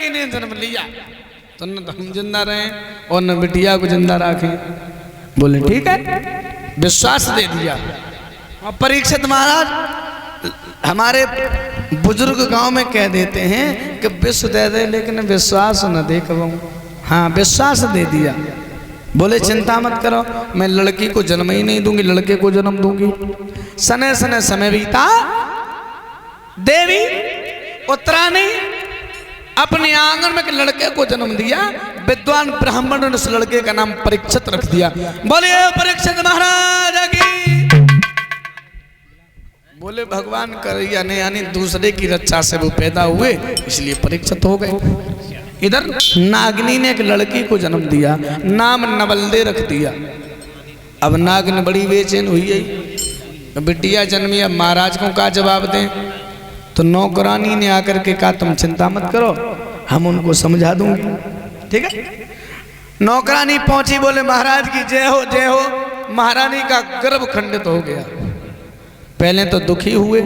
लड़की ने जन्म लिया तो न तो हम जिंदा रहे और न बिटिया को जिंदा रखें। बोले ठीक है, विश्वास दे दिया। और परीक्षित महाराज हमारे बुजुर्ग गांव में कह देते हैं कि विश्व दे दे लेकिन विश्वास न दे कबहू। हाँ, विश्वास दे दिया। बोले चिंता मत करो, मैं लड़की को जन्म ही नहीं दूंगी, लड़के को जन्म दूंगी। सने सने समय बीता, देवी उत्तरानी अपने आंगन में लड़के को जन्म दिया। विद्वान ब्राह्मण ने उस लड़के का नाम परीक्षित रख दिया। बोले परीक्षित महाराज की। बोले भगवान करिया ने, यानी दूसरे की रक्षा से वो पैदा हुए इसलिए परीक्षित हो गए। इधर नागिनी ने एक लड़की को जन्म दिया, नाम नवलदे रख दिया। अब नागिन बड़ी बेचैन हुई है, बिटिया जन्मी, अब महाराज को क्या जवाब दें। तो नौकरानी ने आकर के कहा तुम चिंता मत करो, हम उनको समझा दूंगी। ठीक है, नौकरानी पहुंची, बोले महाराज की जय हो जय हो। महारानी का गर्भ खंडित हो गया। पहले तो दुखी हुए,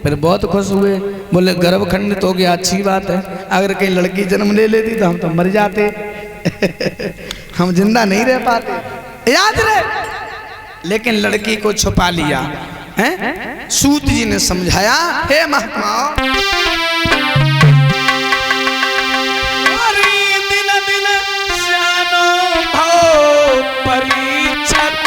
फिर बहुत खुश हुए। बोले गर्भ खंडित हो गया, अच्छी बात है, अगर कहीं लड़की जन्म ले लेती तो हम तो मर जाते हम जिंदा नहीं रह पाते, याद रहे। लेकिन लड़की को छुपा लिया है। सूत जी ने समझाया, हे महात्मा दिन दिन जानो भाव परीक्षित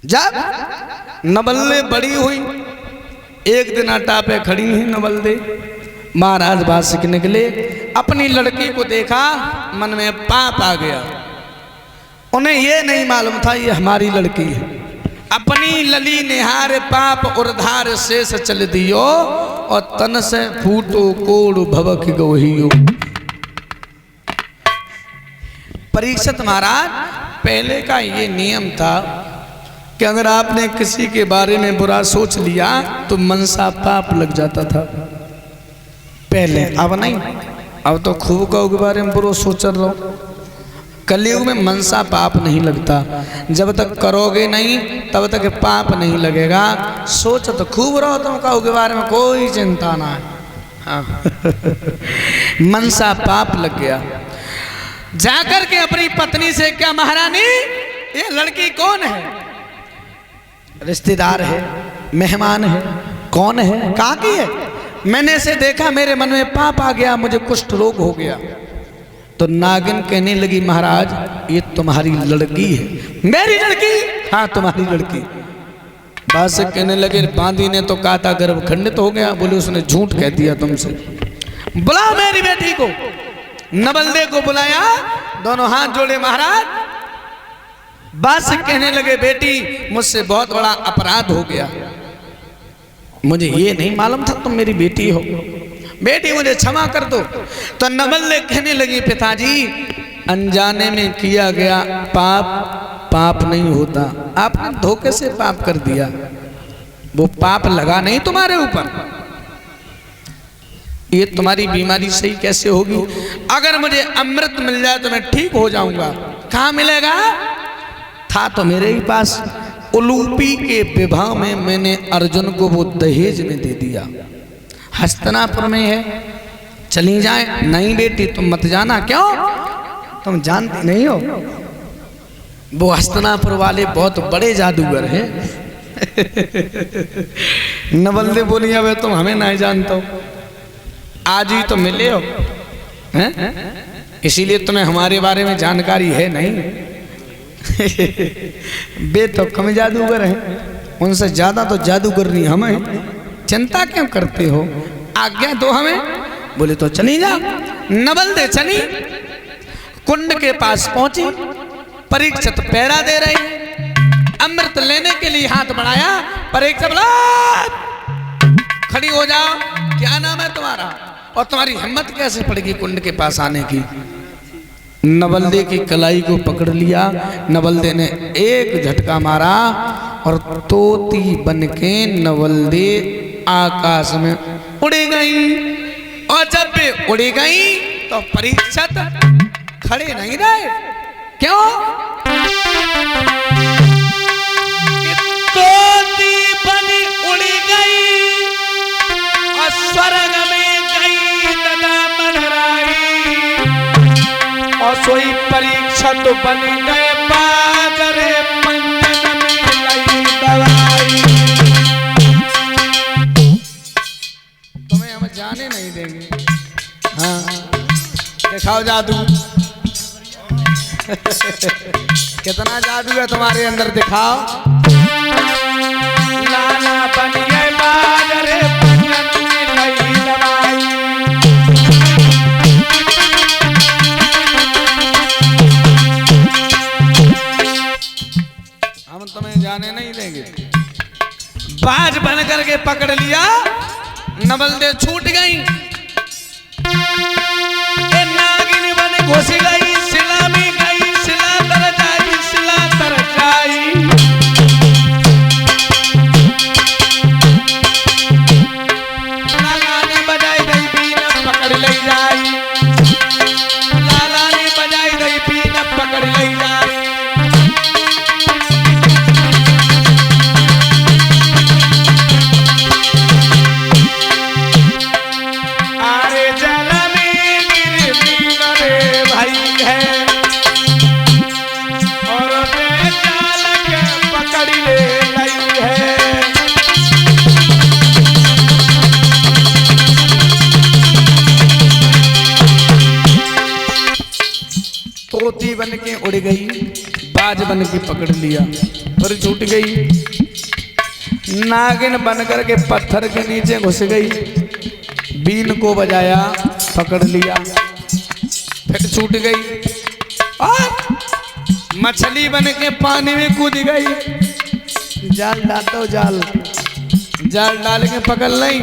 जब नवलदे बड़ी हुई, एक दिन अटा पे खड़ी हुई नवलदे। महाराज भाषिक निकले, अपनी लड़की को देखा, मन में पाप आ गया। उन्हें ये नहीं मालूम था ये हमारी लड़की है। अपनी लली निहार पाप उर्धार शेष चल दियो, और तन से फूटो कोड़ भवक गोहियो। परीक्षित महाराज, पहले का ये नियम था कि अगर आपने किसी के बारे में बुरा सोच लिया तो मनसा पाप लग जाता था पहले। अब नहीं, अब तो खूब कहो के बारे में बुरा सोच रहो। कलयुग में मनसा पाप नहीं लगता, जब तक करोगे नहीं तब तक पाप नहीं लगेगा। सोच तो खूब रहो तुम, कहो के बारे में कोई चिंता ना है। हाँ मनसा पाप लग गया। जाकर के अपनी पत्नी से, क्या महारानी ये लड़की कौन है? रिश्तेदार है, मेहमान है, कौन है, कहाँ की है? मैंने इसे देखा, मेरे मन में पाप आ गया, मुझे कुष्ठ रोग हो गया। तो नागिन कहने लगी महाराज ये तुम्हारी लड़की है। मेरी लड़की? हाँ तुम्हारी लड़की। बात से कहने लगे, बांदी ने तो कहा था गर्भ खंडित हो गया। बोले उसने झूठ कह दिया तुमसे। बुलाओ मेरी बेटी को। नवलदे को बुलाया, दोनों हाथ जोड़े महाराज। बात से कहने लगे, बेटी मुझसे बहुत बड़ा अपराध हो गया, मुझे ये नहीं मालूम था तुम मेरी बेटी हो, बेटी मुझे क्षमा कर दो। तो नवलदे कहने लगी, पिताजी अनजाने में किया गया पाप पाप नहीं होता। आपने धोखे से पाप कर दिया, वो पाप लगा नहीं तुम्हारे ऊपर। ये तुम्हारी बीमारी सही कैसे होगी? अगर मुझे अमृत मिल जाए तो मैं ठीक हो जाऊंगा। कहाँ मिलेगा? था तो मेरे ही पास। उलूपी के विवाह में मैंने अर्जुन को वो दहेज में दे दिया। हस्तिनापुर में है, चली जाए। नहीं बेटी तुम मत जाना। क्यों? तुम जानती नहीं हो, वो हस्तिनापुर वाले बहुत बड़े जादूगर हैं। नवल्दे बोली अब तुम हमें नहीं जानते हो, आज ही तो मिले हो हैं, इसीलिए तुम्हें हमारे बारे में जानकारी है नहीं। बे तो कम जादूगर हैं, उनसे ज्यादा तो जादूगर नहीं हमें। चिंता क्यों करते हो? आज्ञा दो हमें। बोले तो चली जा। नवल्दे चली, कुंड के पास पहुंची। परीक्षित पैरा दे रही, अमृत लेने के लिए हाथ बढ़ाया। परीक्षित बोला खड़ी हो जाओ, क्या नाम है तुम्हारा और तुम्हारी हिम्मत कैसे पड़ेगी कुंड के पास आने की? नवल्दे की कलाई को पकड़ लिया। नवल्दे ने एक झटका मारा और तोती बनके नवल्दे आकाश में उड़ी गई। और जब वे उड़ी गई तो परीक्षित खड़े नहीं रहे। क्यों? तोती बनी उड़ी गई और स्वर्ग में गई तथा मनराई, और सोई परीक्षित बन गए बाजरे पंजन में लई दवाई। तुम्हें हम जाने नहीं देंगे। हाँ दिखाओ जादू। कितना जादू है तुम्हारे अंदर, दिखाओ। लाला बन गए बाजरे पंजन में लई दवाई। हम तुम्हें जाने नहीं देंगे। बाज बन करके पकड़ लिया, नवल्दे छूट गई। नागिन बन घुस गई, शिला में गई, शिला तर जाई, शिला तर जाई। लाला ने बजाई गई बीन पकड़ ले जाई, लाला ने बजाई गई बीन पकड़ ले जाई। तोती बन के उड़ गई, बाज बन के पकड़ लिया, फिर छूट गई। नागिन बन करके पत्थर के नीचे घुस गई, बीन को बजाया, पकड़ लिया, फिर छूट गई। और मछली बन के पानी में कूद गई। जाल डालो, जाल जाल डाल के पकड़ ली।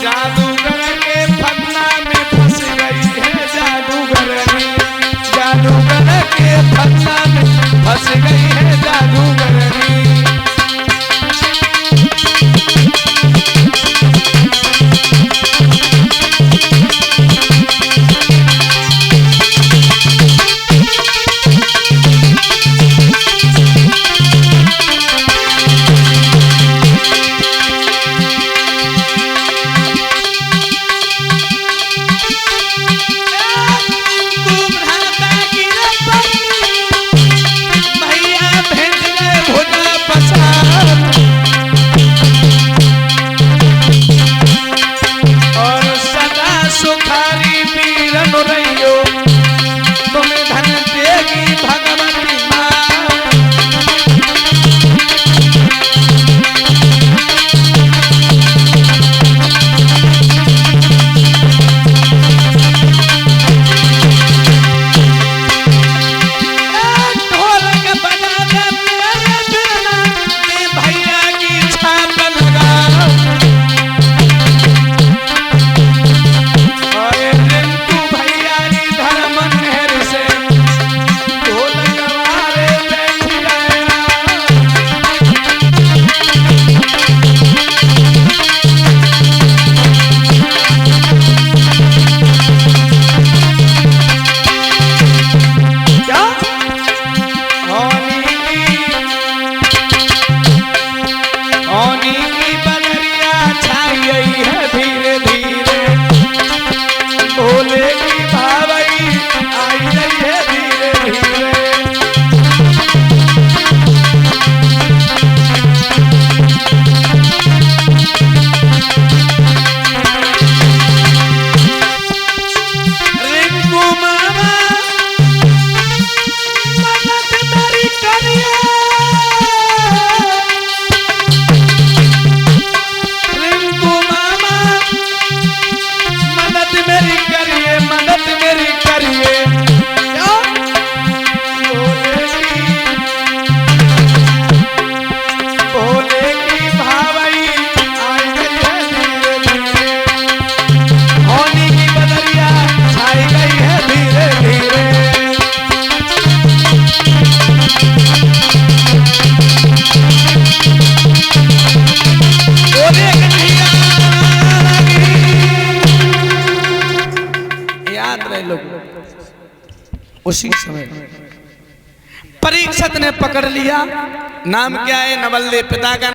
जादूगर के फन्ना में फंस गई है, जादूगर के फन्ना में फंस गई है जादूगरनी। उसी समय परीक्षित ने पकड़ लिया। नाम क्या है? नवल्ले। पिता का